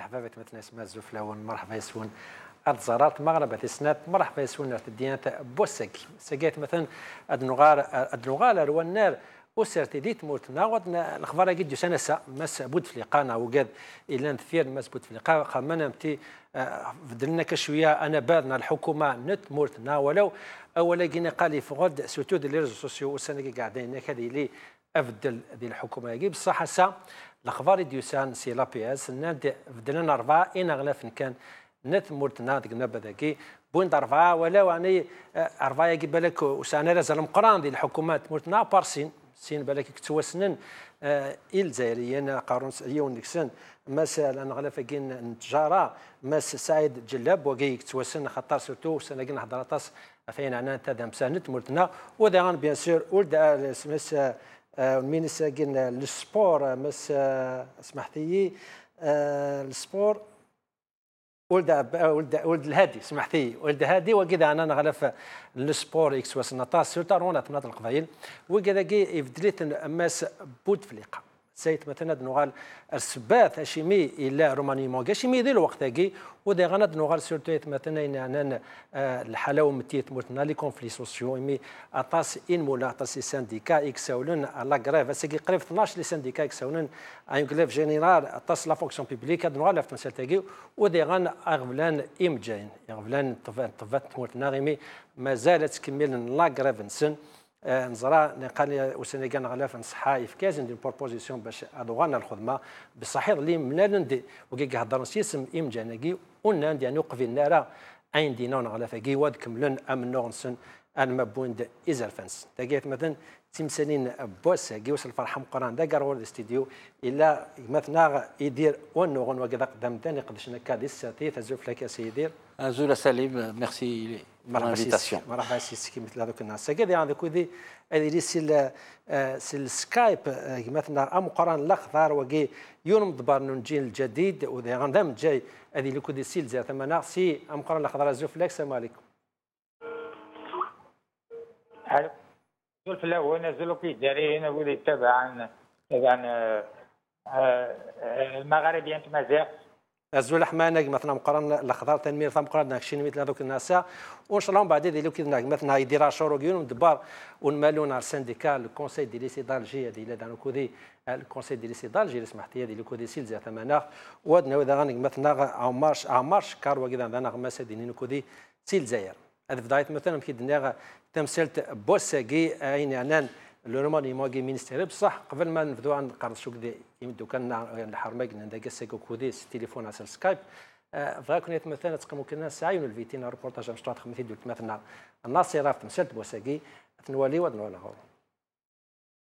الحبابة مثلا اسمها الزفلاون مرحبا يسون الزرات مغرب تسنات مرحبا يسون ارتديانات بوسكي سجيت مثلا ادنغال روانار وسرتي ديت مورتنا ودنا الخبر جد سنه مس بود في لقانا وقاد الى نثير مس بود في لقا خمنا متي فدلنا كشويه انا بادنا الحكومه نت مورتنا ولو اولا جينا قال لي فغد سورتو دي ريزو سوسيو وسنه قاعدين هذه لي افضل دي الحكومه يجي بصح سا الاخبار ديوسان سي لا بي اس ناد فدلنا 4 ان غلاف كان نت مورتنا ديك نبذاكي بوينت 4 ولو يعني 4 يجيب بالك وسانا لازال مقران دي الحكومات مورتنا بارسين سين بالك كتوسنن الجزائريين قارون يون نكسن مثلا غلا فاكين التجاره ماس سعيد جلاب وكي كتوسن خطر سورتو سنه كنا حضراتاس فين عنا تاع مسانت مورتنا ودان بيان سور ولد مس المينيس كين السبور مس سمحتي السبور ولد الهادي سمحتي ولد الهادي وكذا انا غلف السبور اكس وسنطاس سورتا رونا تناط القبائل وكذا كي يفدليت ماس بوتفليقه سيت مثلا نغال السبات هاشمي الى رومانيمون هاشمي ذي الوقت كي ودي غناد نغال سورتو مثلا ان الحلاوه متيت موتنا لي كونفلي سوسيو مي اطاس ان مولا اطاس سانديكا اكساولن لا غريف اسكي قريب 12 لي سانديكا اكساولن اي غريف جينيرال اطاس لا فونكسيون بوبليك هاد نغال في مسالتاكي ودي غان اغفلان امجاين اغفلان طفات موتنا غيمي ما زالت تكمل لا غريف نسن نزرا نقال وسنغال غلاف نصحى افكاز ندير بروبوزيسيون باش ادوغانا الخدمه بالصحيح اللي منالندي وكي هضر سيسم امجانكي وناندي يعني وقف النار عندي نون غلافكي واد كملن ام نورنسن ان مبوند ازرفنس تاكيت مثلا تمثالين بوس كيوصل الفرحه مقران دا كارول الاستديو الا مثلا يدير ونغن وكذا قدام ثاني قدشنا كادي الساتي تزوف لك سيدير زولا سليم ميرسي مرحبا سيسكي مثل هذوك الناس كذا هذوك هذه سي السكايب مثلا مقارنه الاخضر وكي يوم دبر نجيل الجديد وذي غندم جاي هذه اللي كودي سيل زي ثمانه سي مقارنه الاخضر زوف لك السلام عليكم زول الاول نزلوا في الداري هنا ولي تبع المغاربيين مازال الزول حمانك مثلا مقارنه الاخضر تنمير ثم مقارنه كشين مثل هذوك الناس وان شاء الله بعد يديروا كذا مثلا يدير شهور ويوم دبار ونمالون على السنديكا الكونساي دي ليسي دالجي هذه اللي دانو كودي الكونساي دي ليسي دالجي سمحتي هذه اللي كودي سيل زي ثمانه ودنا واذا غنك مثلا عمارش كار وكذا عندنا غماسه دينين كودي سيل زاير هذا بدايه مثلا كي دنا تمثلت بوساكي اين عنان لورماني موغي مينستيري بصح قبل ما نبداو عند قرض شوك دي يمدو كان الحرماك عندك ساكو كوديس تليفون على السكايب فكنت مثلا تقمو كنا ساعين الفيتين ريبورتاج مشطات خمسين دولت مثلا الناصره تمثلت بوساكي تنوالي ودنولا هو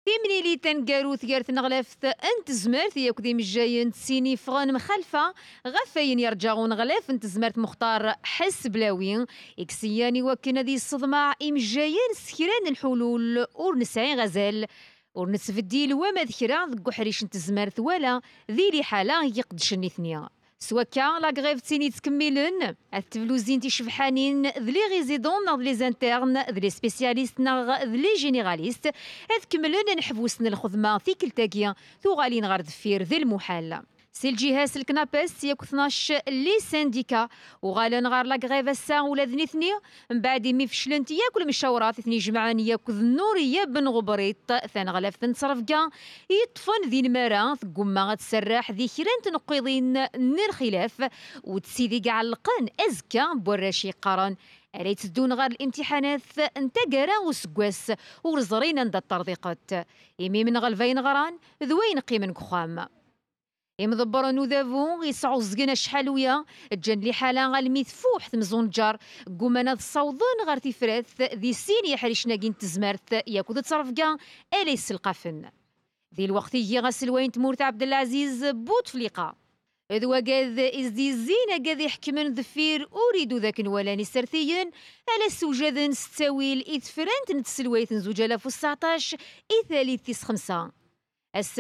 تيمني لي تنقارو ثيارت نغلافت انت زمرت ياك ديم الجايين تسيني فغان مخالفه غفاين يرجعون غلاف انت زمرت مختار حس بلاوي اكسياني وكنا دي الصدمه ام جايين سكران الحلول ورنسعي غزال ورنسفديل وما ذكرى ذكو حريش انت زمرت ولا ذي لي حاله يقدشني ثنيا سوا كان لا غريف تيني تكملن التفلوزين تيشبحانين ذلي ريزيدون ناض لي زانترن ذلي سبيسياليست ناغ ذلي جينيراليست تكملن نحبوسن الخدمه في كلتاكيا ثوغالين غير دفير ذي المحال سي الجهاز الكنابس ياك 12 لي سانديكا وغالن غير لا غريف الساعه ولا ذني من بعد مي فشلنت ياكل المشاورات ثني جمعان ياك النوريه بن غبريط ثان غلاف تنصرفكا يطفن ذي المرا ثقما غتسرح ذي كيران تنقيضين نير خلاف وتسيدي كاع القن ازكى بوراشي قرن ريت دون غير الامتحانات انت قرا وسكواس ورزرين عند الترضيقات يمي من غلفين غران ذوين قيمن كخام يمضبر نوذافو يسعو زقنا شحالويا جان لي حاله غالميث فوح تمزون جار قومانا الصوضون غير تفراث ذي السين يحريش ناقين تزمرت ياكود تصرفكا اليس القفن ذي الوقت يجي غسل وين تمورت عبد العزيز بوتفليقه ذو قاذ ازدي الزينه قاذ يحكمن ذفير اريد ذاك نولاني سرثيا على السوجاد ستاويل اثفرانت نتسلويت زوج 2019 ثالث 5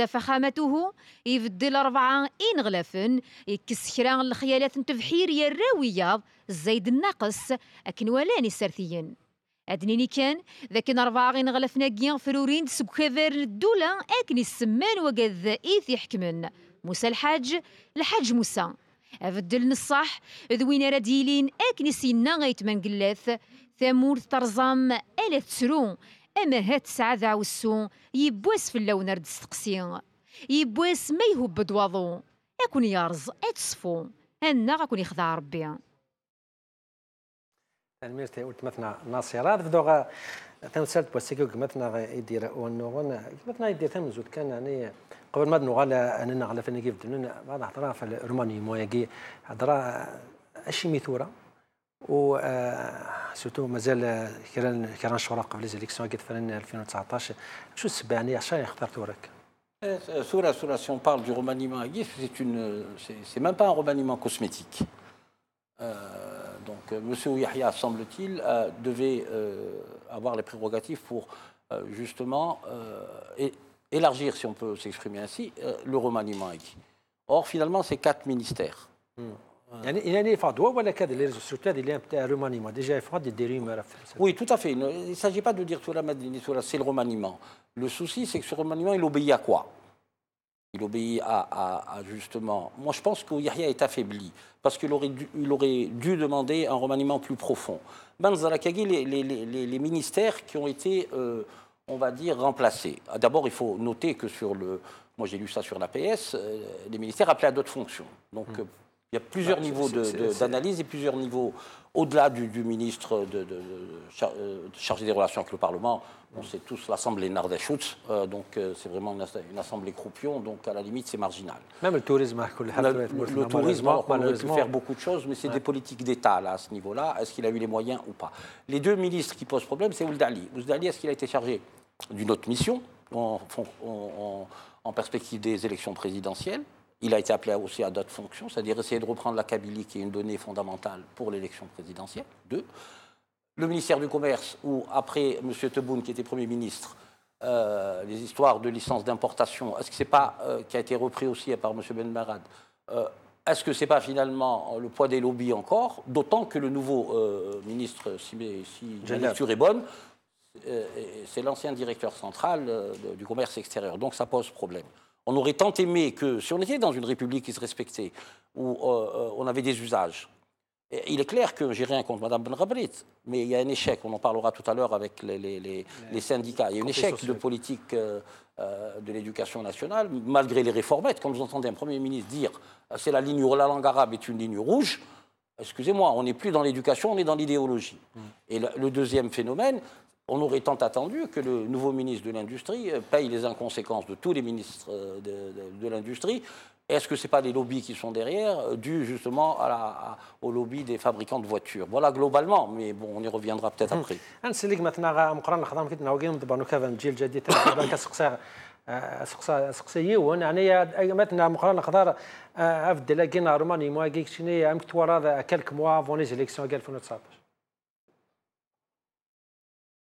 فخامته يفدل 4 إن غلافن يكس كرا الخيالات تفحير يا الراوية الزايد الناقص أكن ولاني سرثيين أدنيني كان ذاك 4 غين غلفنا كيان فرورين سكوفير الدولة أكن السمان وقاذ إيث يحكمن موسى الحاج موسى أبدل الصح ذوين راديلين أكني سينا غيتمن قلاث ثمور ترزام ألا تسرو أما هات سعادة عوسو يبواس في اللون رد استقسي يبواس ما يهب بدواضو أكون يارز أتصفو أنا غاكون يخضع ربي الميرتي قلت مثلا ناصرات بدوغا تنسالت بوسيكو مثلا يدير ونوغون مثلا يدير تمزود كان يعني قبل ما نوغال اننا على فين كيف دننا بعد هضره في الروماني موياكي هضره اشي ميثوره و سورتو مازال كيران شهور قبل لي زيليكسيون كيت فلان 2019 شو السبب يعني عشان اخترت وراك Si on parle du remaniement à Guy, c'est même pas un remaniement cosmétique. Donc, M. Ouyahia, semble-t-il, devait avoir les prérogatives pour justement élargir, si on peut s'exprimer ainsi, le remaniement à Guy. Or, finalement, c'est 4 ministères. يعني فضوى ولا كذا اللي ريزولتا اللي نتاع الرومانيمون ديجا يفرض يدير ما Oui, tout à fait. Il ne s'agit pas de dire tout là, c'est le remaniement. Le souci, c'est que ce remaniement, il obéit à quoi? Il obéit à justement... Moi, je pense qu'Ouyahia est affaibli, parce qu'il aurait dû demander un remaniement plus profond. Banzarakagi, les ministères qui ont été, on va dire, remplacés. D'abord, il faut noter que sur le... Moi, j'ai lu ça sur l'APS, les ministères appelaient à d'autres fonctions. Donc, il y a plusieurs niveaux d'analyse et plusieurs niveaux au-delà du ministre chargé des relations avec le Parlement. On sait tous l'Assemblée Nardeshutz, donc c'est vraiment une assemblée croupion, donc à la limite c'est marginal. Même le tourisme, le tourisme, on aurait pu faire beaucoup de choses, mais c'est des politiques d'État là, à ce niveau-là. Est-ce qu'il a eu les moyens ou pas? Les deux ministres qui posent problème, c'est Ouldali. Ouldali, est-ce qu'il a été chargé d'une autre mission en perspective des élections présidentielles? Il a été appelé aussi à d'autres fonctions, c'est-à-dire essayer de reprendre la Kabylie, qui est une donnée fondamentale pour l'élection présidentielle. 2. Le ministère du Commerce, où après M. Tebboune, qui était Premier ministre, les histoires de licences d'importation, est-ce que ce n'est pas, qui a été repris aussi par M. Ben Marad, est-ce que ce n'est pas finalement le poids des lobbies encore? D'autant que le nouveau ministre, si la lecture est bonne, c'est l'ancien directeur central du commerce extérieur. Donc ça pose problème. On aurait tant aimé que, si on était dans une république qui se respectait, où on avait des usages, il est clair que j'ai rien contre Mme Benrabrit, mais il y a un échec, on en parlera tout à l'heure avec les syndicats, il y a un échec de politique de l'éducation nationale, malgré les réformettes. Quand vous entendez un Premier ministre dire c'est la langue arabe est une ligne rouge, excusez-moi, on n'est plus dans l'éducation, on est dans l'idéologie. Et le deuxième phénomène, on aurait tant attendu que le nouveau ministre de l'Industrie paye les inconséquences de tous les ministres de l'Industrie. Est-ce que ce n'est pas les lobbies qui sont derrière, dû justement au lobby des fabricants de voitures? Voilà globalement, mais bon, on y reviendra peut-être après. نسلك مثلا مقرن الخدام كي نعاودين دابا كذا الجيل الجديد كسقسا سقسيه يعني مثلا مقرن الخضار افدل كينا روماني موا كيكشني ام كتورا كالك موا فون لي زيليكسيون 2019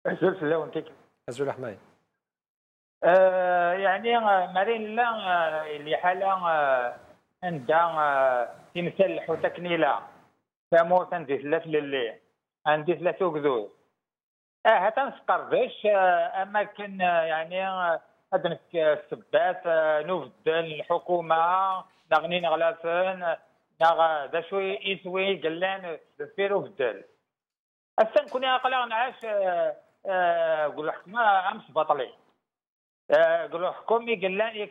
أزول في اللون تيك أزول حماي يعني مارين لا اللي حالا عندها تمثال حوتة كنيلة ثموت عندي ثلاث للي عندي ثلاث وكذوز هتنسقردش أما كان يعني هذنك السبات نوفد الحكومة نغني نغلافن ذا شوي يسوي قلان بفيرو بدل السن كوني أقلق نعاش قول حكومة أمس بطلي قول حكومي قلان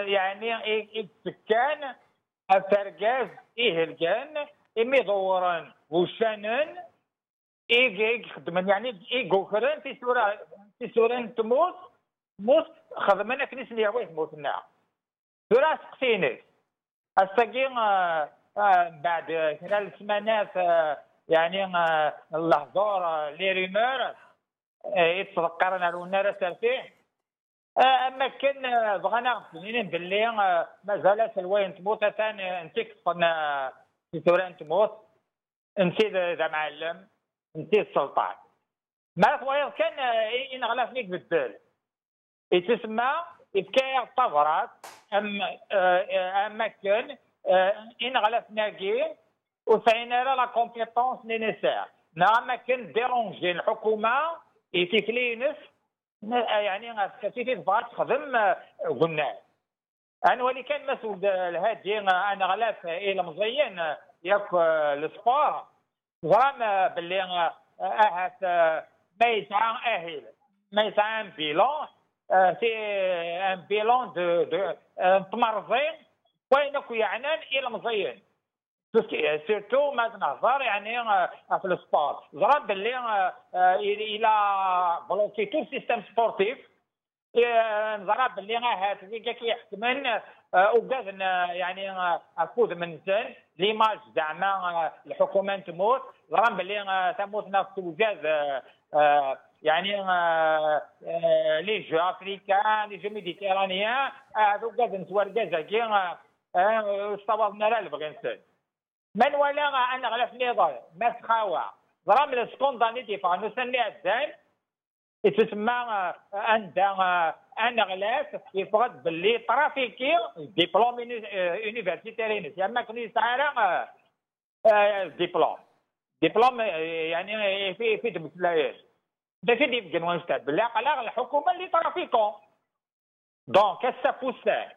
يعني السكان الفرقاز إهلكان إمي ضوران وشانن يخدمن يعني يقوكرن في سوران تموت خدمنا كنيس اللي عويه موتنا سورة سقسيني السقين بعد خلال السمانات يعني اللحظور لي ريمور يتذكرنا الونار سالفيه اما كان بغينا فنين باللي مازال سلوين تموت ثاني انت كتقنا في سوران تموت انت ذا معلم انت السلطان ما خويا كان ينغلا فيك بالدل يتسمى يبكي طفرات اما كان ينغلا فناكي وفعنا لا كومبيتونس نيسير نعم كان ديرونجي الحكومه يتكلينس يعني كيفاش تبغى تخدم قلنا انا ولي كان مسؤول الهادي انا غلاف الى مزين ياك السبور زران باللي اهات ما يسعى اهل ما يسعى ان بيلون سي ان بيلون دو تمرزين وينك يعنان الى مزين سيرتو ما نهضر يعني في السبور زران باللي الى بلوكي تو سيستم سبورتيف نضرب باللي هات اللي كيحكمن وكازن يعني اكود من زين ليماج زعما الحكومه تموت ضرب باللي تموت ناس توجاز يعني لي جو افريكان لي جو ميديتيرانيان هذوك كازن تورجاز كي استوضنا لا البغنسان من ولا انا غلاف نضال ما تخاوى ضرب السكونداني ديفانو سني الزين تسمى ان غلاف يفرض باللي ترافيكي ديبلوم يونيفرسيتيري يعني كان يسعى ديبلوم يعني في تمثلايش ده في ديف جنوان ستاد بالله قال الحكومه اللي ترافيكو دونك كاسا بوسا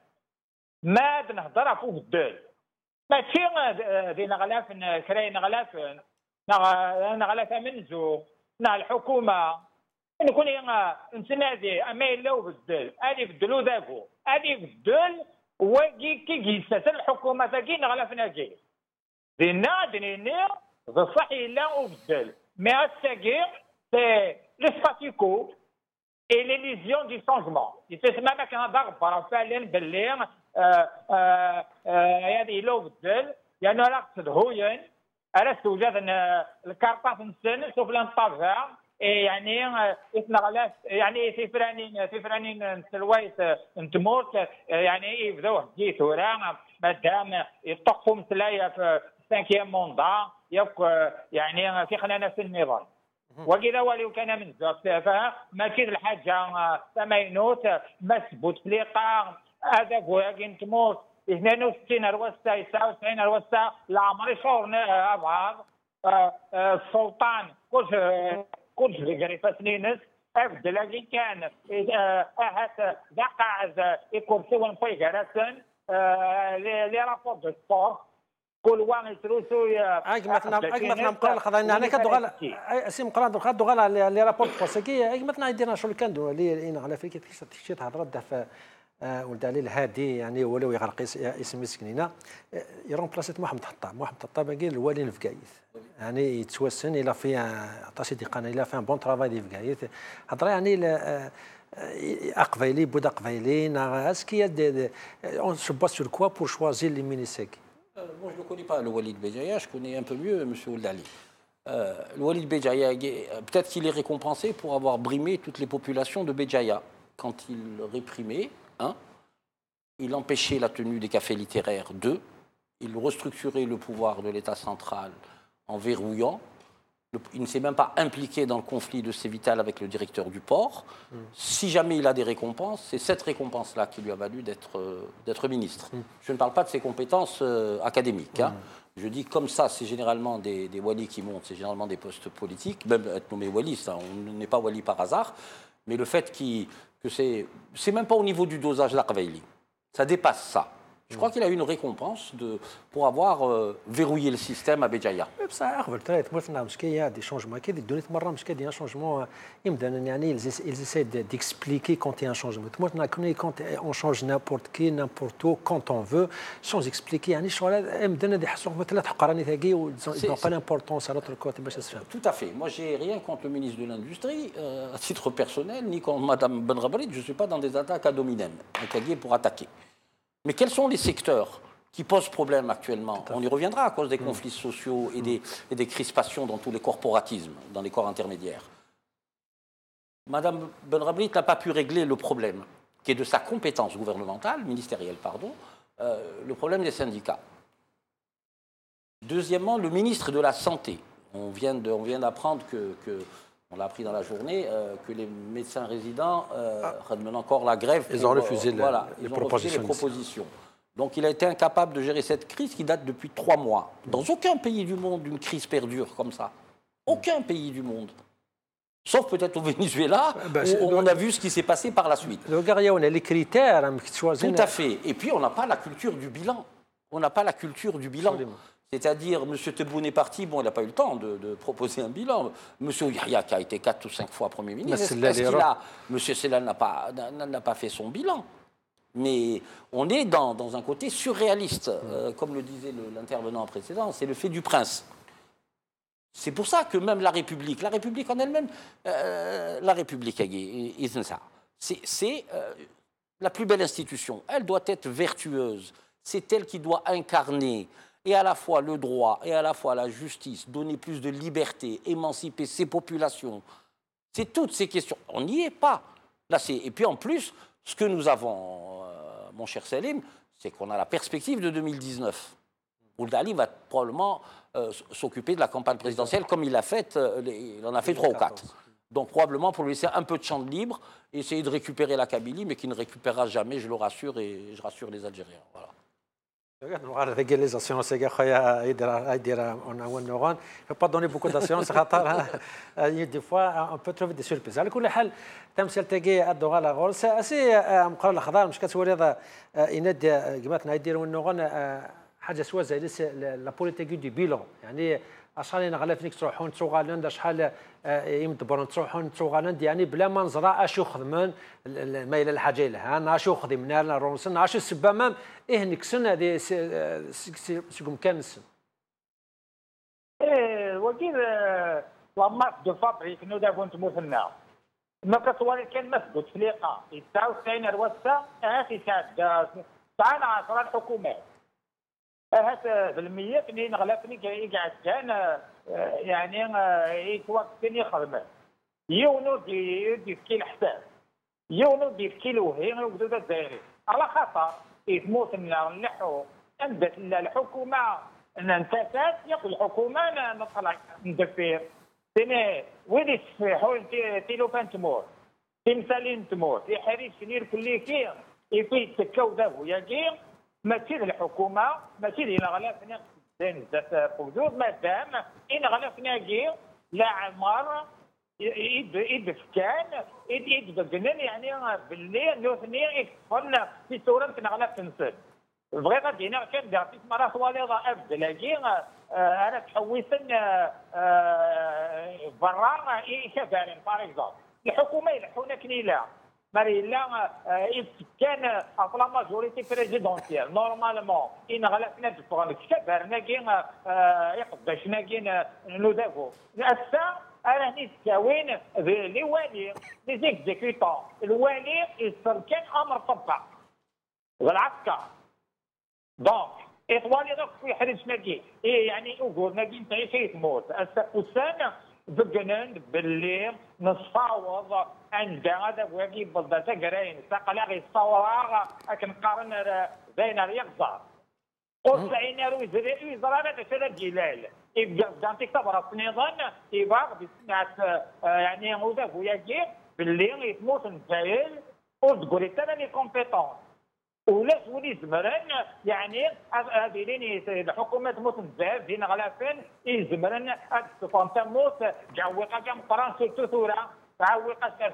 ما نهضر فوق الدول ماشي دينا غلاف كراين غلاف غلاف منزو الحكومه نكون نتنادي اما يلاو بالدل هذه بدلو ذاكو هذه بدل وكي كيسات الحكومه تاكي نغلا في ناكي دينا دنيني بصح يلا وبدل مي الساكي سي لو ستاتيكو اي لي ليزيون دي شونجمون يتسمى ما كان ضغط فعلا باللي هذه يلاو بالدل يعني راه قصد هوين راه توجد الكارطه في السن سوف لان طابع يعني غلاف يعني في فرانين سلويت نتموت يعني يبداو جيت ورا مادام يطقوا مسلايا في 5 موندا يعني في خلينا في النظام وكذا ولو كان من زوجته ما كاين الحاجه ثمانينوت مسبوط فليقه هذاك ولكن تموت 62 روستا 99 روستا العمر شهور ابعاد السلطان كلش في قريبه سنينس ابدا لكن كان هات دقع يكرسي ونفي جرسن لي رابور دو سبور كل واحد يتروسو مثلا مقران خضعنا انا كدغال اسم مقران دغال لي رابور بوسكي مثلا يديرنا شو كندو لي على فكره شي تهضر دافع ولد علي الهادي يعني ولو يغرق اسم مسكينه يرون بلاصه محمد حطاب باقي الوالي الفقايث يعني يتوسن الى فيها عطاسي ديقانا الى فيها بون ترافاي دي فقايث هضره يعني اقبيلي بودا قبيلين اسكي اون سو باس سور كوا بور شوازير لي مينيسيك. Moi, je ne connais pas le Walid Béjaïa, je connais un peu mieux M. Oldali. Le Walid Béjaïa, peut-être qu'il est récompensé pour avoir brimé toutes les populations de Béjaïa. Quand il réprimait, 1, il empêchait la tenue des cafés littéraires, 2, il restructurait le pouvoir de l'État central en verrouillant. Il ne s'est même pas impliqué dans le conflit de Cévital avec le directeur du port. Si jamais il a des récompenses, c'est cette récompense-là qui lui a valu d'être ministre. Je ne parle pas de ses compétences académiques. Hein. Je dis comme ça, c'est généralement des walis qui montent, c'est généralement des postes politiques. Même être nommé wali, ça, on n'est pas wali par hasard. Mais le fait que c'est même pas au niveau du dosage d'Aqvaili. Ça dépasse ça. Je crois qu'il a eu une récompense pour avoir verrouillé le système à Béjaïa. بصح قبل مثلا مسكيه دي شونجمون كي الدنيا مره مسكيه دي شونجمون يبدا يعني ils essaient d'expliquer quand il y a un changement مثلا quand on change n'importe qui n'importe où quand on veut sans expliquer يعني شغل يبدا يحسوا مثلا حقراني ثاقي و pas l'importance à l'autre côté باش تفهم. Tout à fait. Moi j'ai rien contre le ministre de l'Industrie à titre personnel ni contre madame Benrabrit, je suis pas dans des attaques ad hominem, un pour attaquer. Mais quels sont les secteurs qui posent problème actuellement? On y reviendra à cause des conflits sociaux et des crispations dans tous les corporatismes, dans les corps intermédiaires. Madame Benrabrit n'a pas pu régler le problème, qui est de sa compétence gouvernementale, ministérielle, pardon, le problème des syndicats. Deuxièmement, le ministre de la Santé. On vient d'apprendre on l'a appris dans la journée, que les médecins résidents mènent encore la grève. Ils ont refusé les propositions. Donc il a été incapable de gérer cette crise qui date depuis 3 mois. Dans aucun pays du monde, une crise perdure comme ça. Aucun pays du monde. Sauf peut-être au Venezuela, où on a vu ce qui s'est passé par la suite. On a les critères. Tout à fait. Et puis, on n'a pas la culture du bilan. On n'a pas la culture du bilan. C'est-à-dire, M. Tebboune est parti, bon, il n'a pas eu le temps de proposer un bilan. M. Yahya, qui a été 4 ou 5 fois Premier ministre, M. Sellal n'a pas fait son bilan. Mais on est dans un côté surréaliste. Comme le disait l'intervenant précédent, c'est le fait du prince. C'est pour ça que même la République en elle-même, la République, c'est la plus belle institution. Elle doit être vertueuse. C'est elle qui doit incarner et à la fois le droit et à la fois la justice, donner plus de liberté, émanciper ses populations. C'est toutes ces questions. On n'y est pas. Là, et puis en plus, ce que nous avons, mon cher Salim, c'est qu'on a la perspective de 2019. Ould Ali va probablement s'occuper de la campagne présidentielle comme il l'a fait, il en a fait 3 ou 4. Donc probablement pour lui laisser un peu de champ de libre, essayer de récupérer la Kabylie, mais qui ne récupérera jamais, je le rassure, et je rassure les Algériens. Voilà. Il ne faut pas donner beaucoup d'assurance. Des fois, on peut trouver des surprises. على كل حال تمثيل تاقي الدوغا لا غورس اسي مقرا الخضار مش كتوري هذا ينادي قماتنا يديروا النغون حاجه سوا زي لا بوليتيك دي بيلون يعني اشحال نغلا فيك تروحون تروغالاند شحال يمدبرون تروحون تروغالاند يعني بلا ما نزرا اش يخدمون ما الى الحاجه لها اش يخدمنا رونسن اش السبامام ايه نكسن هذه سيكم كانس وكيل لاماك دو فابريك نو دافون تموثنا ما كتوالي كان مسدود في ليقا يتاو ساين روسا هاتي تاع تعال عشرة الحكومات هات بالمية كني نغلفني قاعد كان يعني يتوقفني يخدم يونو دي في الحساب يونو دي في الوهي وبدو الدائري على خاطر يتموت نلحو انبت الحكومه انتفات يقول الحكومه نطلع ندفير تاني وين يسفحوا تيلوفان تموت تمثالين تموت يحريش سنير كل كير يفي تكاو دافو ياكي ماشي الحكومه ماشي الى غلافنا زين ذات فوزود مادام ان غلافنا كي لا عمر يدفكان يدبقنن يعني باللي نوثني يكفرنا في سوره كنغلاف تنسد بغي غادي هنا كان دار في مرات واليضا ابدا لاكي انا تحويسن برا كبارن باغ اكزومبل الحكومه يلحونا كنيلا ماريلا كان اصلا ماجوريتي بريزيدونسيال نورمالمون ان غلفنا دفغن كبارنا كي يقدشنا كي نودافو هسه انا نتساوين لي والي لي زيكزيكوتون الوالي يصير كان امر طبق والعسكر دونك اطوالي دوك في حرجنا كي يعني وقولنا كي انت شي تموت السان بقنن باللي نصاوض عند هذا واقي بالضبط قراين ساقلا غي الصوراغ كنقارن بين اليقظه وسعينا وزرا هذا شرا جلال يبقى دانتي كبر نظام يبغى بسمعت يعني هو ذا واقي باللي يتموت نتايل وتقولي انا لي كومبيتون ولا تولي زمران يعني هذه لين الحكومه تموت بزاف دينا غلافين يزمرن هاد تموت جاوقه كم قران سيرتو ثوره تعوقه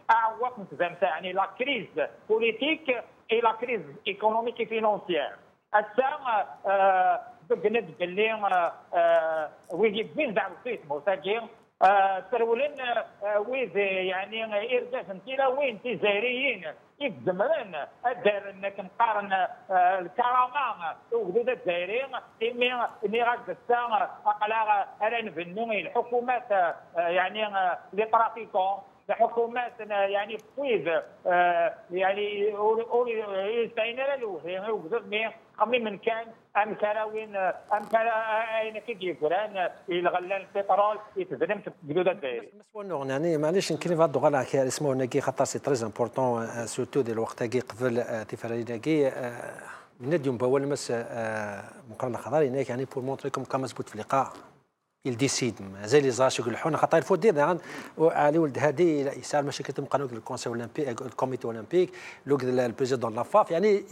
عوق متزامته يعني لا كريز بوليتيك اي لا كريز ايكونوميك فينونسيير هسا بقند باللي ويجي بين دعم فيه موساكين ترولين ويز يعني إرجاف انتيلا وين تيزاريين يقدمرن الدار انك نقارن الكرامه وجدود الدايرين اني غاد الساعه اقلا انا نبنو الحكومات يعني لي طرافيكون الحكومات يعني فويز يعني يستعين له وجدود مي قمي من كان ام كراوين ام اين كي يقولان الغلال البترول يتزلم جدود الدايرين يعني معليش يمكن في هذا الغلا كي اسمه ناكي خاطر سي تري امبورطون سورتو ديال الوقت كي قبل تفرج ناكي من اليوم باول مس مقارنه خضار هناك يعني بور مونطري كوم كما زبوط في اللقاء يديسيد مازال يزاش يقول حنا خاطر الفوت دير علي ولد هادي يسال مشاكل تم قانون الكونسي اولمبيك الكوميتي اولمبيك لوك البريزيدون لافاف يعني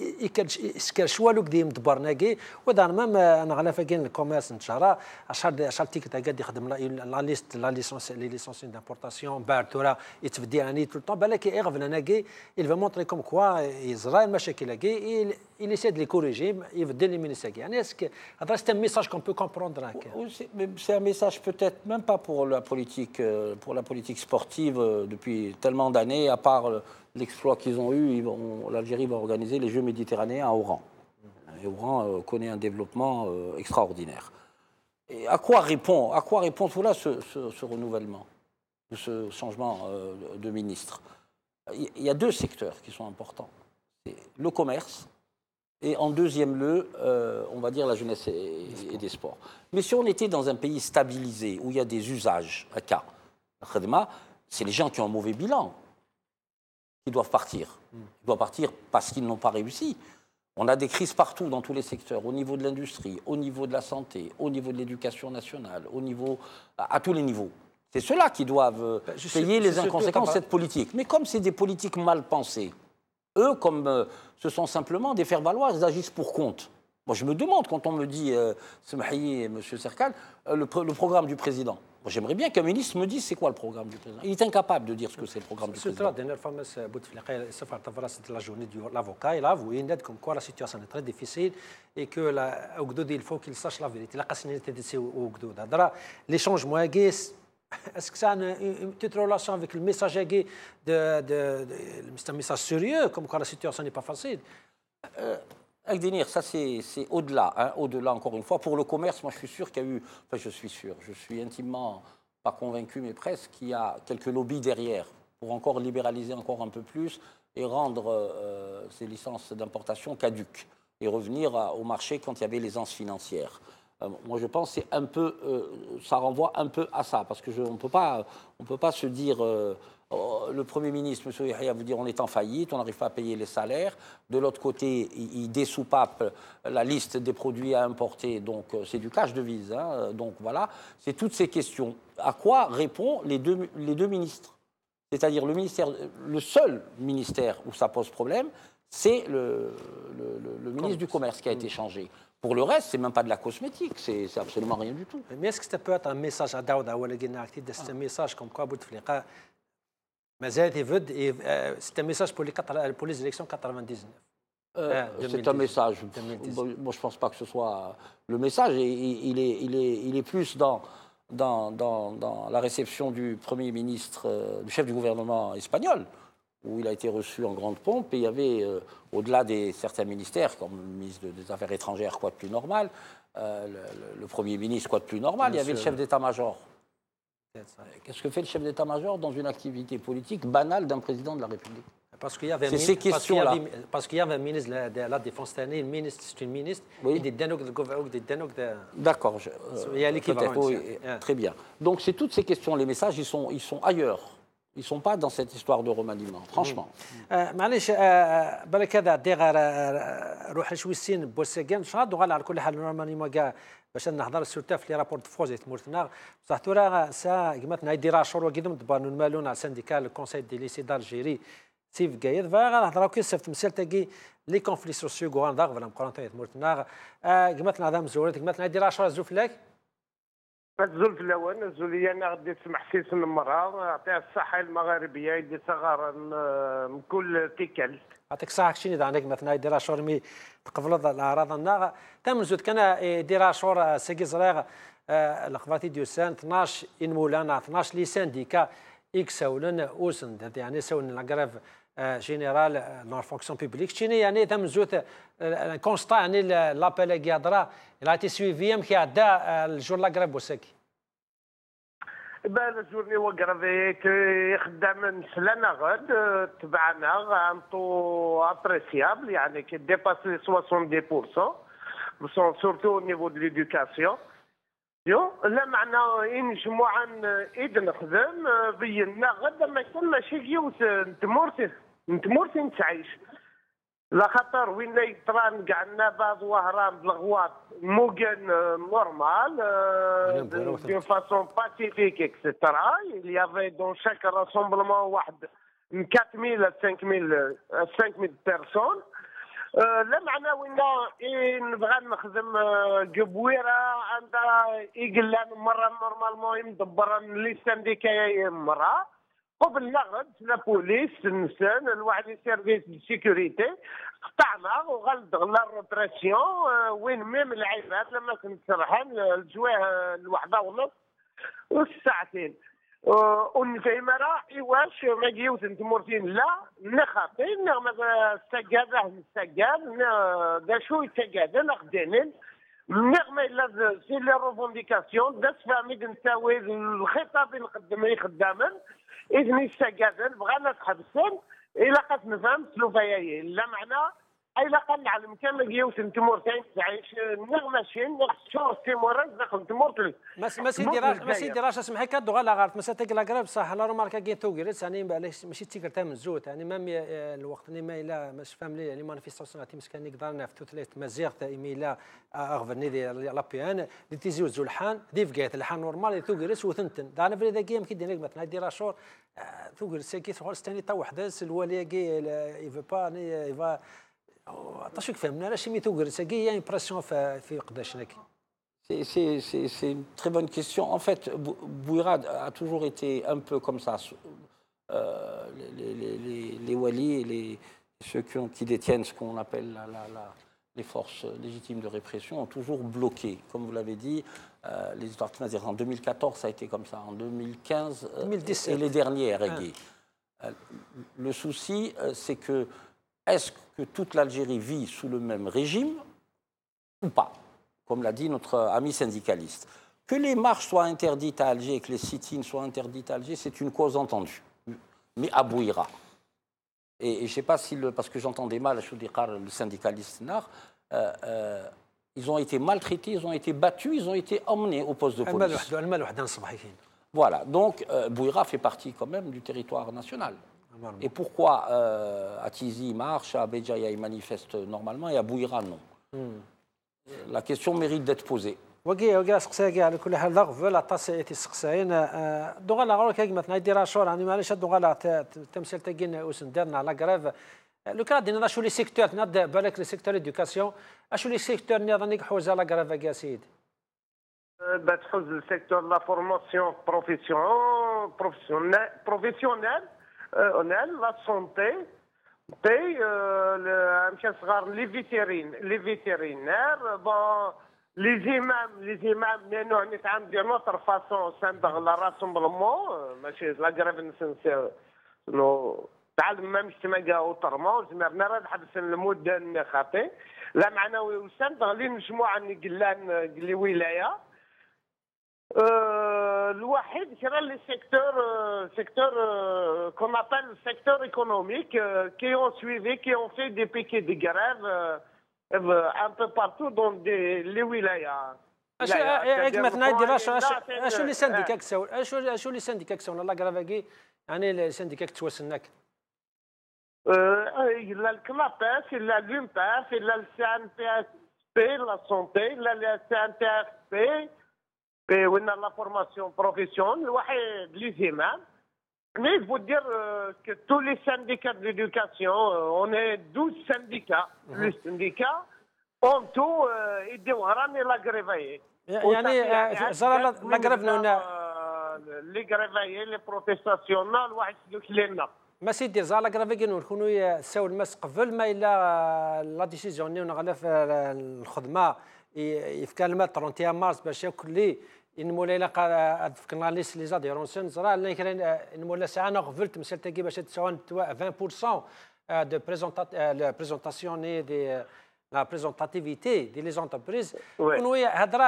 يسكر شوا لوك ديم دبرناكي ودار مام انا على فاكين الكوميرس نتشارا اشار تيكت قاعد يخدم لا ليست لا ليسونس لي ليسونس دامبورطاسيون بارتورا يتفدي يعني تو طون بالك يغفل ناكي il va montrer comme quoi يزرع المشاكل كي il essaie de les corriger يبدل لي من ساكي يعني اسك هذا c'est un message qu'on peut comprendre. C'est un message peut-être même pas pour la politique sportive depuis tellement d'années, à part l'exploit qu'ils ont eu, l'Algérie va organiser les Jeux méditerranéens à Oran. Et Oran connaît un développement extraordinaire. Et à quoi répond tout là ce renouvellement, ce changement de ministre? Il y a deux secteurs qui sont importants. C'est le commerce et en deuxième lieu, on va dire la jeunesse et des sports. Mais si on était dans un pays stabilisé, où il y a des usages, c'est les gens qui ont un mauvais bilan qui doivent partir. Ils doivent partir parce qu'ils n'ont pas réussi. On a des crises partout dans tous les secteurs, au niveau de l'industrie, au niveau de la santé, au niveau de l'éducation nationale, à tous les niveaux. C'est ceux-là qui doivent payer les inconséquences de cette politique. Mais comme c'est des politiques mal pensées, eux, comme ce sont simplement des faire-valoir, ils agissent pour compte. Moi, je me demande, quand on me dit, M. Serkan, le programme du président. Moi, j'aimerais bien qu'un ministre me dise c'est quoi le programme du président. Il est incapable de dire ce que c'est le programme du président. La dernière fois, l'avocat, il a avoué comme quoi la situation est très difficile et que il faut qu'il sache la vérité. Les changements, est-ce que ça a une petite relation avec le message c'est un message sérieux, comme quoi la situation n'est pas facile? Agdenir, ça c'est au-delà, hein, au-delà encore une fois. Pour le commerce, moi je suis sûr qu'il y a eu, enfin je suis intimement, pas convaincu mais presque, qu'il y a quelques lobbies derrière pour encore libéraliser encore un peu plus et rendre ces licences d'importation caduques et revenir au marché quand il y avait l'aisance financière. Moi, je pense que c'est un peu, ça renvoie un peu à ça, parce que on peut pas se dire, le Premier ministre, M. Yahya, vous dire on est en faillite, on n'arrive pas à payer les salaires. De l'autre côté, il dessoupape la liste des produits à importer, donc c'est du cash devise. Hein, donc voilà, c'est toutes ces questions. À quoi répondent les deux ministres? C'est-à-dire le seul ministère où ça pose problème, c'est le ministre du Commerce qui a été changé. Pour le reste, c'est même pas de la cosmétique, c'est absolument rien du tout. Mais est-ce que ça peut être un message à Daouda ou c'est un message comme quoi Bouteflika, c'est un message pour les élections 99? C'est un message. Moi, je pense pas que ce soit le message. Il est plus dans la réception du Premier ministre, du chef du gouvernement espagnol, où il a été reçu en grande pompe, et il y avait, au-delà de certains ministères, comme le ministre des Affaires étrangères, quoi de plus normal, le Premier ministre, quoi de plus normal, il y avait le chef d'état-major. Qu'est-ce que fait le chef d'état-major dans une activité politique banale d'un président de la République? Parce qu'il y avait ces questions-là. Parce qu'il y avait un ministre de la Défense, c'est une ministre, oui. D'accord. Il y a l'équivalent. Très bien. Donc, c'est toutes ces questions, les messages, ils sont ailleurs. Ils ne sont pas dans cette histoire de remaniement, franchement. معليش بالك هذا دير روح شوي السين بوسكان شهاد وغال على كل حال الرمانيمون كاع باش نحضر سورتا في لي رابور دو فوزيت مورتنا بصح تورا سا قمتنا يدير شهور وكيدم دبانو المالون على سانديكال الكونساي دي ليسي دالجيري سيف كايد فغنهضروا كي سفت مسال تاكي لي كونفلي سوسيو كوان داغ فلا مقارنه مورتنا قمتنا هذا مزورت قمتنا يدير شهور زوف لك الزول في الاول الزوليه انا غادي تسمح سيسن المراه يعطيها الصحه المغاربيه يدي صغار من كل تيكل يعطيك الصحه كشي عندك مثلا يدير شهور مي تقبل الاعراض الناغ تم زود كان يدير شهور سيكي صغير الخباتي ديوسان 12 ان مولانا 12 لي سانديكا اكس اولن اوسن يعني سون لاغراف جينيرال نور فونكسيون بوبليك شيني يعني تم زود كونستا يعني لابيل كيادرا لا تي سويفيام كي عدا الجور لاغراف بوسكي بان الجورني وكرافي خدام نسلانا غد تبعنا انطو ابريسيابل يعني كي ديباسي 70% سورتو au niveau de l'éducation لا معنى ينجموا عن ايد نخدم بينا غدا ما يكون ماشي كيوت نتمورتي نتعيش لا خاطر وين يطران كاع النبات وهران بالغواط موغن نورمال دون فاسون باسيفيك اكسترا il y avait dans chaque rassemblement واحد من 4000 à 5000 personnes لا معنى وين نبغى نخدم قبويره عندها يقلان مره نورمالمون يدبر لي سانديكا مره قبل نغد لا بوليس النسان الواحد سيرفيس دو سيكوريتي قطعنا وغلد غلا الروبراسيون وين ميم العباد لما كنت سرحان الجواه الوحده ونص والساعتين ونفهم راه ايواش ما جيوت نتمرتين لا نخاطي ما السجاده السجاد دا شو السجاده نخدمين نغمه الا سي لي روفونديكاسيون داس فامي نساوي الخطاب اللي قدمني خداما اذني السجاده بغانا تحبسن الا قد نفهم سلوفياي لا معنى اي لا نعلم كان جيوت نتمرتين تعيش نغمشين شهور تيمورات داخل تمرت ما سيدي راش اسمح لك دوغا لا غارت مسا تاك لا غراب صح لا روماركا كي توغيرت يعني ماشي تيكرتا من زوت يعني مام الوقت ما الا مش فاهم لي يعني مانيفيستاسيون تي مسكن نقدر في ثلاث مزيغ تا ايميلا اغفني دي لا بيان دي تيزيو زولحان دي فكات الحان نورمال توغيرت وثنتن دانا فريدا جيم كي دير مثلا دي راشور توغيرت ساكي تخول ستاني تا وحده الواليه كي يفا با يفا عطاش فهمنا علاش مي توغيرت ساكي يعني بريسيون في قداشنا كي C'est une très bonne question. En fait, Bouirad a toujours été un peu comme ça. Les walis et ceux qui détiennent ce qu'on appelle les forces légitimes de répression ont toujours bloqué. Comme vous l'avez dit, les histoires en 2014, ça a été comme ça. En 2015, 2017. Et les derniers RG. Le souci, c'est que est-ce que toute l'Algérie vit sous le même régime ou pas ? Comme l'a dit notre ami syndicaliste. Que les marches soient interdites à Alger et que les sit-ins soient interdites à Alger, c'est une cause entendue. Mais à Bouira. Et je ne sais pas si, parce que j'entendais mal le syndicaliste Nar, ils ont été maltraités, ils ont été battus, ils ont été emmenés au poste de police. Voilà, donc Bouira fait partie quand même du territoire national. Et pourquoi à Tizi ils marchent, à Béjaïa ils manifestent normalement et à Bouira non? La question mérite d'être posée. وكي سقساكي على كل حال ضغف لا تصيتي سقساين دوغا لا غور كي مثلا يدير شهور يعني معليش دوغا لا تمثيل تاكين وسندرنا على كراف لو كان دينا شو لي سيكتور ناد بالك لي سيكتور ادوكاسيون اشو لي سيكتور نيضا حوز على كراف يا سيدي تحوز السيكتور لا فورماسيون بروفيسيونيل لا سونتي مشى صغار لي فيتيرينير بون لي زيمام مينو نتعامل ديال نوتر فاسون ساندغ لا راسومبلمون ماشي لا كراف نسنسي نو تعلم ما مش تماكا اوترمون زمرنا راه حبس المده خاطي لا معنوي وساندغ لي مجموعه نقلان قلي ولايه الوحيد كرا لي secteur qu'on appelle le secteur économique qui ont suivi, qui ont fait des piquets de grève un peu partout dans les wilayas. مثلا يدير اشو لي سانديكا كساو اشو لي سانديكا كساو لا كرافاكي يعني السانديكا كتوسناك الا الكلاباس الا لومباس الا السان بي اس بي لا سونتي الا السان بي اس بي وين لا فورماسيون بروفيسيون الوحيد لي زيمام Mais il faut dire que tous les syndicats de l'éducation, on est 12 syndicats. Le syndicat, en tout, ils doivent la grévailler. يعني زرا لا غرفنا les grévailler, les protestations, الواحد يدوك لنا. ما سيدي زرا لا غرفي نكونوا ساو المس قبل ما الا لا ديسيزيون نغلا في الخدمه يفكر 31 مارس باش ياكل إنمولا إلا فكرنا لي زاديرونسيون زرا لا كاين إنمولا ساعة غفلت مسألة تاكي باش تساوي 20% de présentation دي لا بريزونتاتيفيتي دي لي زونتربريز كونوا هضره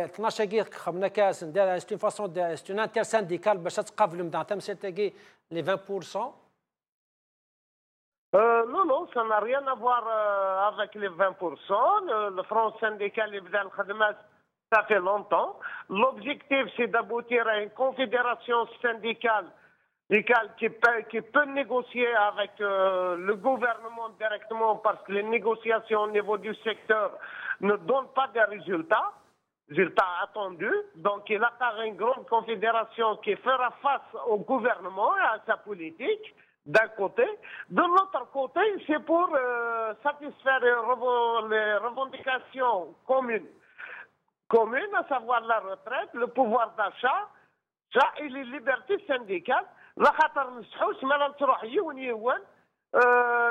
12 كي خمنا كاس ندير سي فاسون دو سي ان انتر سانديكال باش تقابلوا من مسألة تاكي لي 20%. Non, ça n'a rien à voir avec les 20%. Le front syndical est dans le khadmat. Ça fait longtemps. L'objectif, c'est d'aboutir à une confédération syndicale qui peut négocier avec le gouvernement directement parce que les négociations au niveau du secteur ne donnent pas de résultats attendus. Donc il a par une grande confédération qui fera face au gouvernement et à sa politique, d'un côté. De l'autre côté, c'est pour satisfaire les revendications communes, à savoir la retraite, le pouvoir d'achat, ça et les libertés syndicales. لا خاطر نسحوش ما تروح يون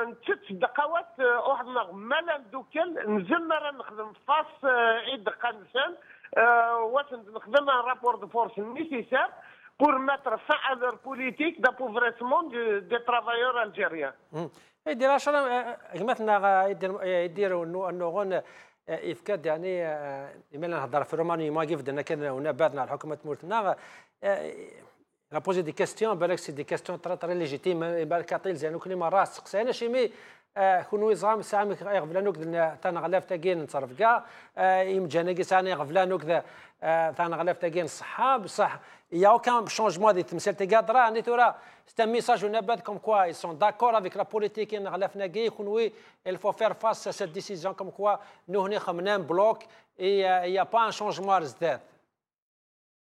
نتشت دقوات واحد ما ندوكل نزلنا راه نخدم فاس عيد دقه نسان واش نخدم ان رابور دو فورس نيسيسير pour mettre fin à leur politique d'appauvrissement des travailleurs algériens. يدير عشرة مثلا يديروا انه افكاد يعني لما نهضر في روماني ما كيف درنا كان هنا بعدنا على حكومه مورتنا a posé des questions, c'est des questions très légitimes. بالك زين كل مرة سقسينا شي مي كونوا يزعم سامي يغفلانوك تانا غلاف تاكين نتصرف كاع يمجانا كيساني يغفلانوك تانا غلاف تاكين الصحة بصح il y a aucun changement des تمثيل تقادرا نيتورا c'est un message au Nabad comme quoi ils sont d'accord avec la politique in غلاف ناقي يكونوا il faut faire face à cette décision comme quoi nous هنا خمنا بلوك et il y a pas un changement زداد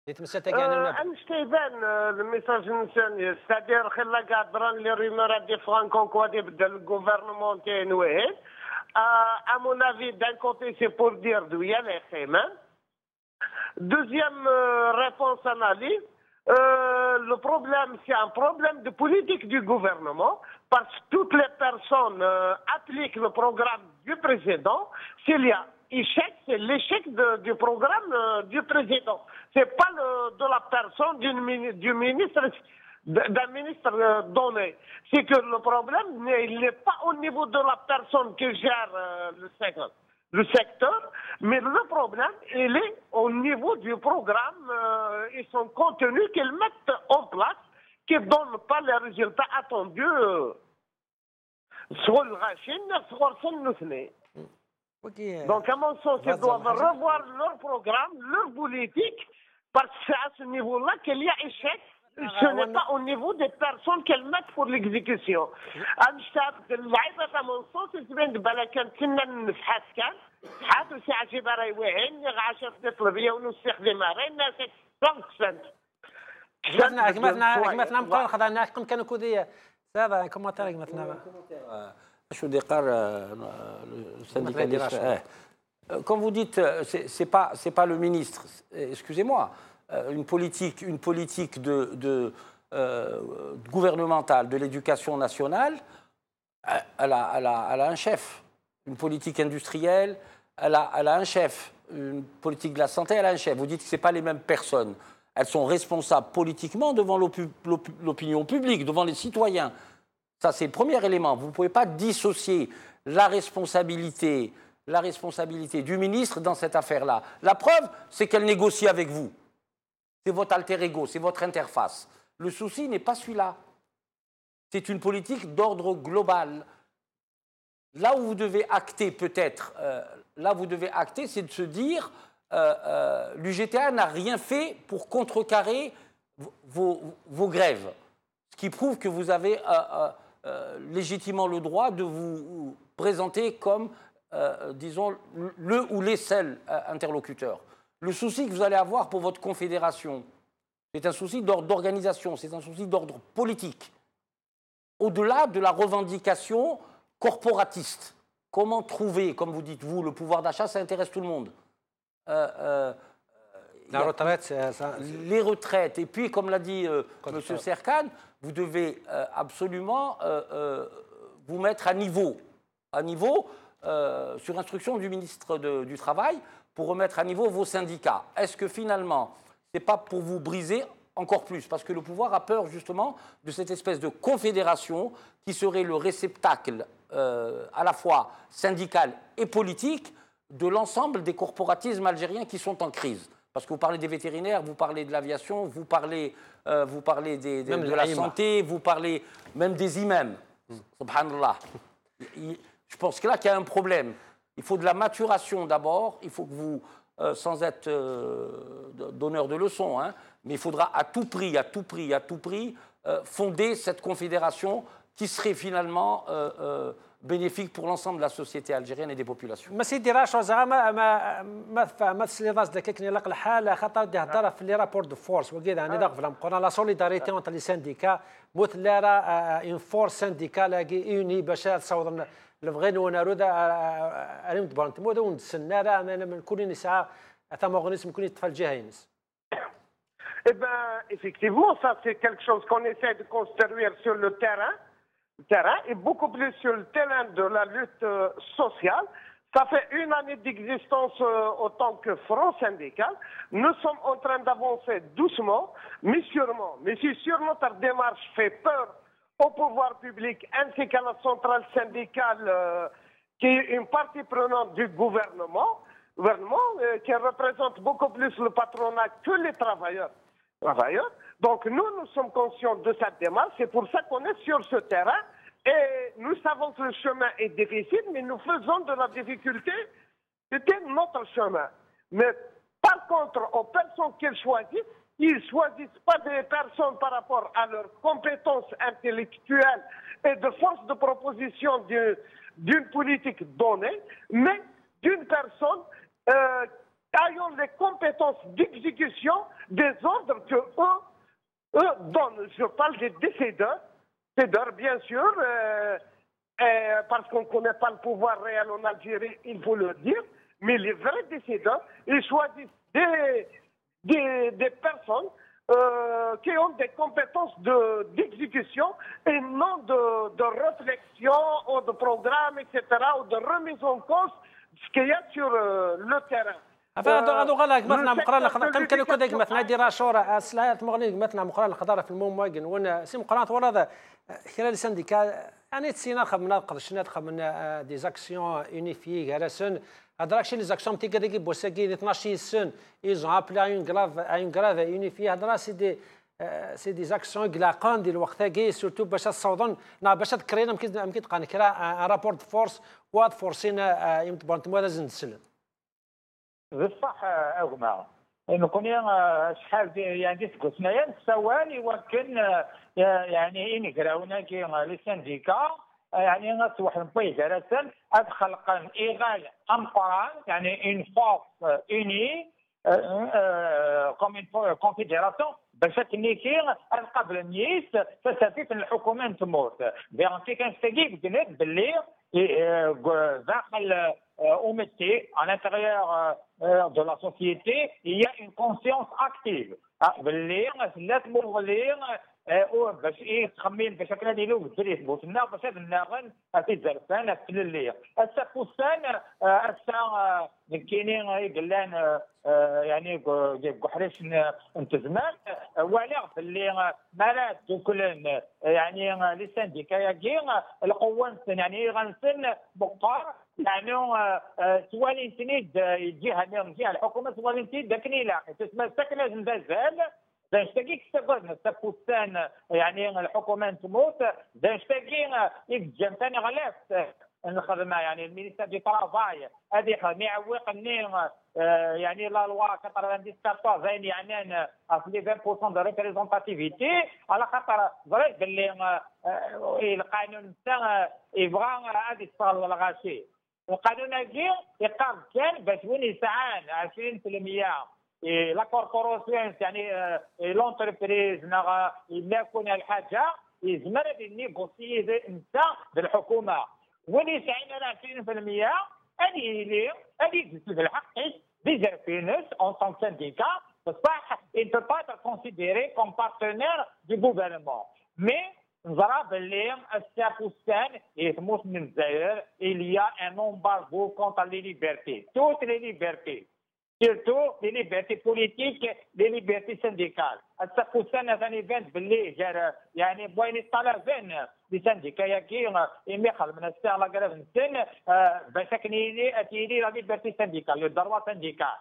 le message initial, c'est-à-dire que la gadran les rumeurs des franco quoi des gouvernement à mon avis d'un côté c'est pour dire d'où il y a les chemins. Deuxième réponse analyse, le problème c'est un problème de politique du gouvernement parce que toutes les personnes appliquent le programme du président. S'il y a échec, c'est l'échec du programme du président. C'est pas de la personne du ministre, d'un ministre donné. C'est que le problème, il n'est pas au niveau de la personne qui gère le secteur, mais le problème, il est au niveau du programme et son contenu qu'ils mettent en place, qui ne donne pas les résultats attendus sur le rachine, sur le Donc, à mon sens, ils doivent revoir leur programme, leur politique, parce que c'est à ce niveau-là qu'il y a échec. Ce n'est pas au niveau des personnes qu'elles mettent pour l'exécution. À mon sens, c'est bien de balakan كنا نفحات كان حات وسي عجيب راهي واعين عاشر تطلبيه ونستخدم راهي الناس 100%. مثلا مقارنة خذنا كانوا كودية هذا كومنتير مثلا شو ديقار syndicaliste. Comme vous dites, c'est pas le ministre. Excusez-moi, une politique gouvernementale de l'éducation nationale, elle a un chef. Une politique industrielle, elle a un chef. Une politique de la santé, elle a un chef. Vous dites que ce pas les mêmes personnes. Elles sont responsables politiquement devant l'opinion publique, devant les citoyens. Ça, c'est le premier élément. Vous ne pouvez pas dissocier la responsabilité du ministre dans cette affaire-là. La preuve, c'est qu'elle négocie avec vous. C'est votre alter ego, c'est votre interface. Le souci n'est pas celui-là. C'est une politique d'ordre global. Là où vous devez acter peut-être, c'est de se dire l'UGTA n'a rien fait pour contrecarrer vos grèves. Ce qui prouve que vous avez légitimement le droit de vous présenter comme, disons, le ou les seuls interlocuteurs. Le souci que vous allez avoir pour votre confédération, c'est un souci d'ordre d'organisation, c'est un souci d'ordre politique. Au-delà de la revendication corporatiste. Comment trouver, comme vous dites vous, le pouvoir d'achat, ça intéresse tout le monde. La retraite, les retraites. Et puis, comme l'a dit M. Serkan, vous devez absolument vous mettre à niveau sur instruction du ministre du Travail, pour remettre à niveau vos syndicats. Est-ce que finalement, ce n'est pas pour vous briser encore plus? Parce que le pouvoir a peur justement de cette espèce de confédération qui serait le réceptacle à la fois syndical et politique de l'ensemble des corporatismes algériens qui sont en crise. Parce que vous parlez des vétérinaires, vous parlez de l'aviation, vous parlez de la santé, vous parlez même des imams. Subhanallah. Je pense que là qu'il y a un problème. Il faut de la maturation d'abord. Il faut que vous, sans être donneur de leçons, hein, mais il faudra à tout prix, fonder cette confédération qui serait finalement bénéfique pour l'ensemble de la société algérienne et des populations. ما سيدي راشو زعما ما تسليطاش داك كني لق الحال خاطر دي هضره في لي رابور دو فورس وكذا يعني داك فلام قرا لا سوليداريتي اونتر لي سانديكا موت لا را اون فورس سانديكال اوني باش تصور البغينا ونارودا علم تبانت مودا ونتسنى راه من كل نساء ثم اغنيس من كل طفل جهينس. Eh bien, effectivement, ça c'est quelque chose qu'on essaie de construire sur le terrain et beaucoup plus sur le terrain de la lutte sociale. Ça fait une année d'existence autant que front syndical. Nous sommes en train d'avancer doucement, mais sûrement. Mais si sur notre démarche fait peur au pouvoir public ainsi qu'à la centrale syndicale qui est une partie prenante du gouvernement qui représente beaucoup plus le patronat que les travailleurs. Donc nous sommes conscients de cette démarche, c'est pour ça qu'on est sur ce terrain et nous savons que le chemin est difficile, mais nous faisons de la difficulté, c'était notre chemin. Mais par contre, aux personnes qu'ils choisissent, ils ne choisissent pas des personnes par rapport à leurs compétences intellectuelles et de force de proposition d'une politique donnée, mais d'une personne ayant les compétences d'exécution des ordres que eux donnent. Je parle des décideurs, bien sûr, parce qu'on ne connaît pas le pouvoir réel en Algérie, il faut le dire, mais les vrais décideurs, ils choisissent des personnes qui ont des compétences d'exécution et non de réflexion ou de programme, etc., ou de remise en cause de ce qu'il y a sur le terrain. هذا غلط مثلا مقران كم كانوا كذا مثلا دير شورى اسلايات مغني مثلا مقران الخضاره في المواجن وانا سي مقران ورا خلال السنديكا يعني تسينا خمنا قرشنا خمنا دي زاكسيون يونيفي غرسن هذا راكشي لي زاكسيون تي كذا بوساكي 12 سن ايز ابلا اون غراف يونيفي هذا سي دي زاكسيون كلاقان ديال الوقت كي سورتو باش تصوضن باش تكرينا يمكن تلقى نكرا رابور دو فورس واد فورسينا يمكن تبان لازم نسلم بصح أغمى إنه كنا شحال يعني تقول سنايا السوال يمكن يعني إني قراونا كي لي سانديكا يعني نصوح نبي جرسن أدخلق إيغال أمقران يعني إن فورس إوني كوم كونفيدراسيون باش تنيكي قبل النيس تستفيد الحكومه تموت بيانتي كنستجيب قلت باللي داخل أمتي à l'intérieur de la société il y a une conscience active باللي لا تمغلي باش تخمين باش كنا نديرو بالدري بوتنا باش الناغن في زرفان في الليل السفوسان السا كاينين قلان يعني قحريش انتزمان ولا باللي مرات دوكلن يعني لي سانديكا كاين القوه يعني غنسن بقار يعني سوالين تنيد الجهه الحكومه سوالين تنيد داكني لاقي تسمى سكنه البازال داشتاقيك استقرنا السفوسان يعني الحكومه تموت داشتاقي يتجم ثاني غلاف الخدمه يعني المينيستير دي طرافاي هذه معوق النين يعني لا لوا 94 زين يعني اصلي 20% دو ريبريزونتاتيفيتي على خاطر ضريت باللي القانون تاع يبغى غادي تصال الغاشي القانون هذا يقام كان باش وين يسعان 20% لا كوربوراسيون يعني لونتربريز لا يكون الحاجه يزمر نيغوسيي انت بالحكومه وين يسعين 20% هذه في الحق ديجا في ناس اون طون سانديكا بصح il peut pas être considéré comme partenaire du gouvernement mais نظرا باللي السفوسان يتموت من الجزائر il y a un embargo contre les libertés toutes les libertés surtout les libertés politiques, les libertés syndicales. السفوسان ثاني بانت باللي جار يعني بوين الطلبين لي سانديكا ياكي يميخل من الساعه لا قراب نسن باش كنيني اتيني لا ليبرتي سانديكال لو دروا سانديكال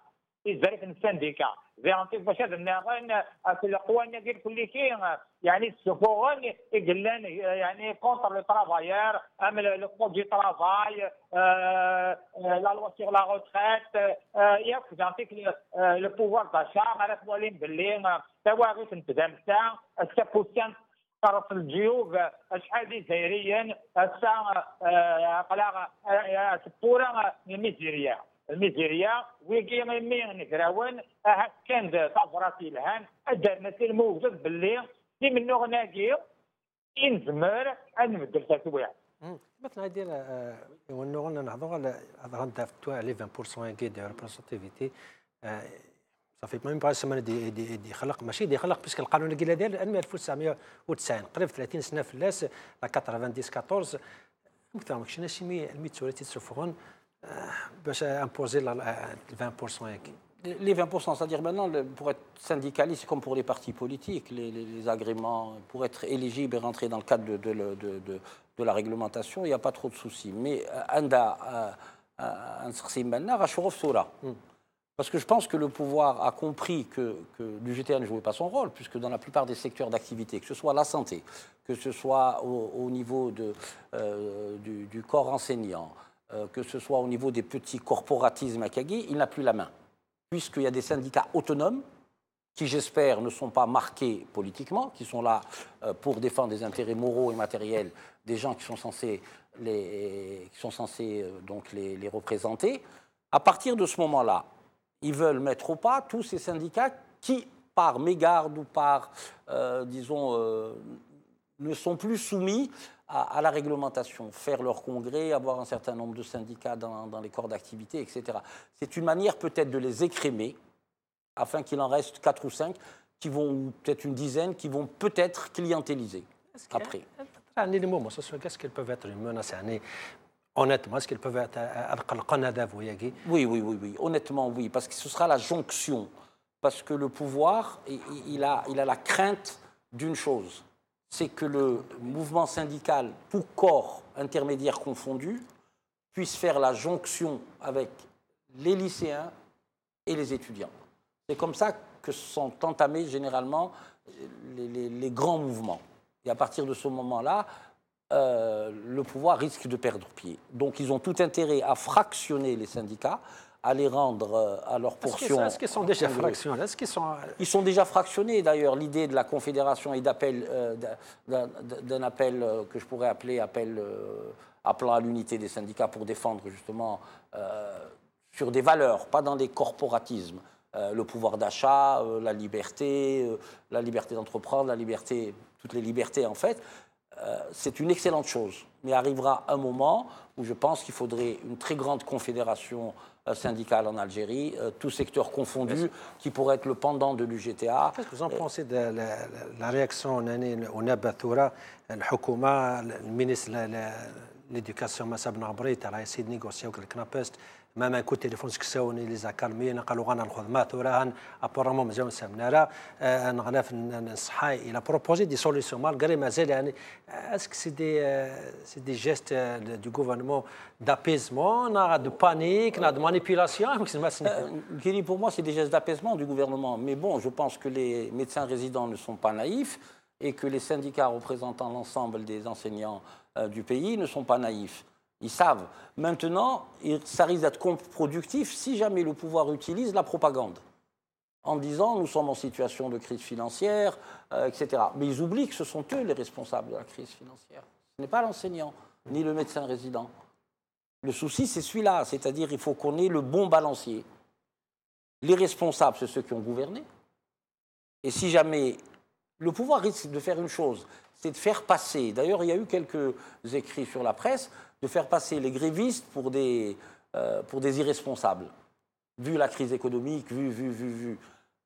يزرف السنديكا زي انتي باش هذا الناغن في القوانين ديال كل كي يعني السفون يقلن يعني كونتر لو ترافايور ام لو كود دي ترافاي لا لوا سيغ لا روتريت ياك جانتيك لو بوفوار داشا على توالين باللي تواغي تنتدمتا السبوسيان طرف الجيوب شحال دي زايريا الساعه قلاغ سبوره الميزيريا ويجي مي نكراون كان طفراتي الهان الدرنه الموجود باللي دي منو غناكي ينزمر ان نبدل تسويع مثلا ديال ونو نهضروا على هذا غندافعوا على 20% كي ديال ريبريزونتيفيتي صافي ما يبغاش سمانه دي خلق ماشي دي خلق باسكو القانون ديال 1990 قريب 30 سنه في اللاس لا 90 14 مثلا ماكشي شي 100 توريتي تسفرون باش امبوزي 20% هكي. Les 20%, c'est-à-dire maintenant, pour être syndicaliste, c'est comme pour les partis politiques, les agréments, pour être éligible et rentrer dans le cadre de la réglementation, il n'y a pas trop de soucis. Mais parce que je pense que le pouvoir a compris que l'UGTA ne jouait pas son rôle, puisque dans la plupart des secteurs d'activité, que ce soit la santé, que ce soit au niveau du corps enseignant, que ce soit au niveau des petits corporatismes à Kagui, il n'a plus la main. Puisqu'il y a des syndicats autonomes qui, j'espère, ne sont pas marqués politiquement, qui sont là pour défendre des intérêts moraux et matériels des gens qui sont censés les représenter. À partir de ce moment-là, ils veulent mettre au pas tous ces syndicats qui, par mégarde ou par, ne sont plus soumis à la réglementation, faire leur congrès, avoir un certain nombre de syndicats dans les corps d'activité, etc. C'est une manière peut-être de les écrémer, afin qu'il en reste 4 ou 5, qui vont, ou peut-être une dizaine, qui vont peut-être clientéliser après. Est-ce qu'elles peuvent être une menace honnêtement, est-ce qu'elles peuvent être Oui. Honnêtement, oui, parce que ce sera la jonction. Parce que le pouvoir, il a la crainte d'une chose, c'est que le mouvement syndical, tout corps intermédiaire confondu, puisse faire la jonction avec les lycéens et les étudiants. C'est comme ça que sont entamés généralement les grands mouvements. Et à partir de ce moment-là, le pouvoir risque de perdre pied. Donc ils ont tout intérêt à fractionner les syndicats, à les rendre à leur portion. Est-ce qu'ils sont déjà fractionnés? Ils sont déjà fractionnés. D'ailleurs, l'idée de la confédération et d'appel, d'un appel que je pourrais appeler appelant à l'unité des syndicats pour défendre justement sur des valeurs, pas dans des corporatismes. Le pouvoir d'achat, la liberté d'entreprendre, toutes les libertés en fait. C'est une excellente chose. Mais arrivera un moment où je pense qu'il faudrait une très grande confédération syndicale en Algérie, tous secteurs confondus, qui pourrait être le pendant de l'UGTA. Qu'est-ce que vous en pensez de la réaction au Nabathura, le ministre de l'éducation, Massab Nabri, a essayé de négocier avec le CNAPEST. Même un coup de téléphone, سكسوني les accalmés, قالوا غانا ناخذ ماثورة apparemment مازال سمنارا نغنف نصحى. Il a proposé des solutions malgré مازال يعني. Est-ce que c'est des gestes du gouvernement d'apaisement, de panique, de manipulation? Pour moi, c'est des gestes d'apaisement du gouvernement. Mais bon, je pense que les médecins résidents ne sont pas naïfs et que les syndicats représentant l'ensemble des enseignants du pays ne sont pas naïfs. Ils savent. Maintenant, ça risque d'être contre-productif si jamais le pouvoir utilise la propagande en disant nous sommes en situation de crise financière, etc. Mais ils oublient que ce sont eux les responsables de la crise financière. Ce n'est pas l'enseignant ni le médecin résident. Le souci, c'est celui-là, c'est-à-dire il faut qu'on ait le bon balancier. Les responsables, c'est ceux qui ont gouverné. Et si jamais le pouvoir risque de faire une chose, c'est de faire passer, d'ailleurs il y a eu quelques écrits sur la presse, de faire passer les grévistes pour des irresponsables, vu la crise économique, vu.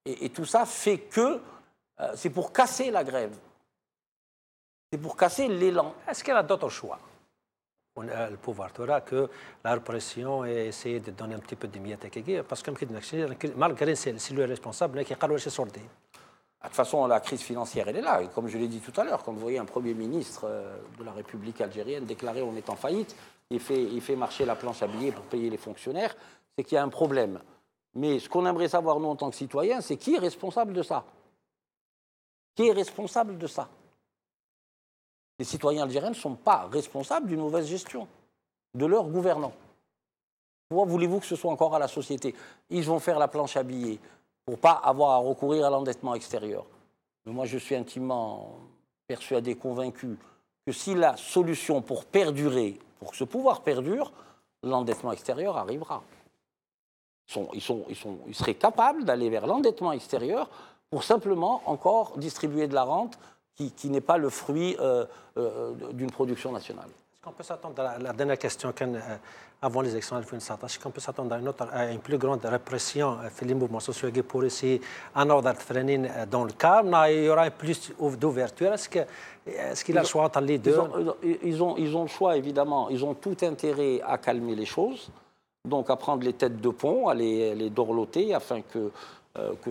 Et tout ça fait que c'est pour casser la grève. C'est pour casser l'élan. Est-ce qu'il y a d'autres choix? Le pouvoir, tu vois, que la répression et essayer de donner un petit peu de miettes à quelqu'un, parce que malgré c'est le responsable qui a chez sorti. De toute façon, la crise financière, elle est là. Et comme je l'ai dit tout à l'heure, quand vous voyez un Premier ministre de la République algérienne déclarer on est en faillite, il fait marcher la planche à billets pour payer les fonctionnaires, c'est qu'il y a un problème. Mais ce qu'on aimerait savoir, nous, en tant que citoyens, c'est qui est responsable de ça? Qui est responsable de ça? Les citoyens algériens ne sont pas responsables d'une mauvaise gestion de leurs gouvernants. Pourquoi voulez-vous que ce soit encore à la société? Ils vont faire la planche à billets pour ne pas avoir à recourir à l'endettement extérieur. Mais moi, je suis intimement persuadé, convaincu, que si la solution pour perdurer, pour que ce pouvoir perdure, l'endettement extérieur arrivera. Ils seraient capables d'aller vers l'endettement extérieur pour simplement encore distribuer de la rente qui n'est pas le fruit d'une production nationale. Est-ce qu'on peut s'attendre à la dernière question avant les élections de 2019? Est-ce qu'on peut s'attendre à une plus grande répression dans les mouvements sociaux pour essayer un ordre de dans le calme? Il y aura plus d'ouverture. Est-ce qu'il a le choix entre les deux? Ils ont le choix, évidemment. Ils ont tout intérêt à calmer les choses, donc à prendre les têtes de pont, à les dorloter afin que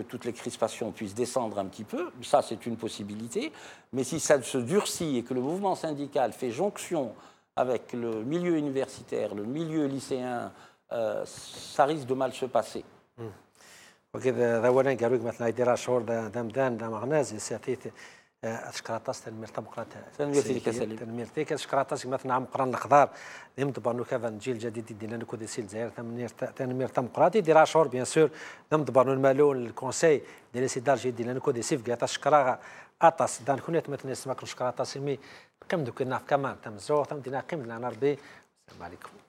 toutes les crispations puissent descendre un petit peu. Ça, c'est une possibilité. Mais si ça se durcit et que le mouvement syndical fait jonction avec le milieu universitaire, le milieu lycéen, ça risque de mal se passer. وكذا ذولا قالوا مثلا يدير شهور دمدان دام غنازي ساتيت اشكراطاس تنمير ديمقراطية تنمير اشكراطاس مثلا عم قران الخضار ديم دبرنو كذا الجيل الجديد ديالنا كودي سيل الجزائر تنمير ديمقراطي دير شهور بيان سور دم دبرنو المالون الكونساي ديال سي دارجي ديالنا كودي سيف كاع تشكرا اطاس دان كونيت مثلا اسمك شكراطاس مي قيم دوك ناف كمان تم زور تم دينا قيم لنا ربي السلام عليكم.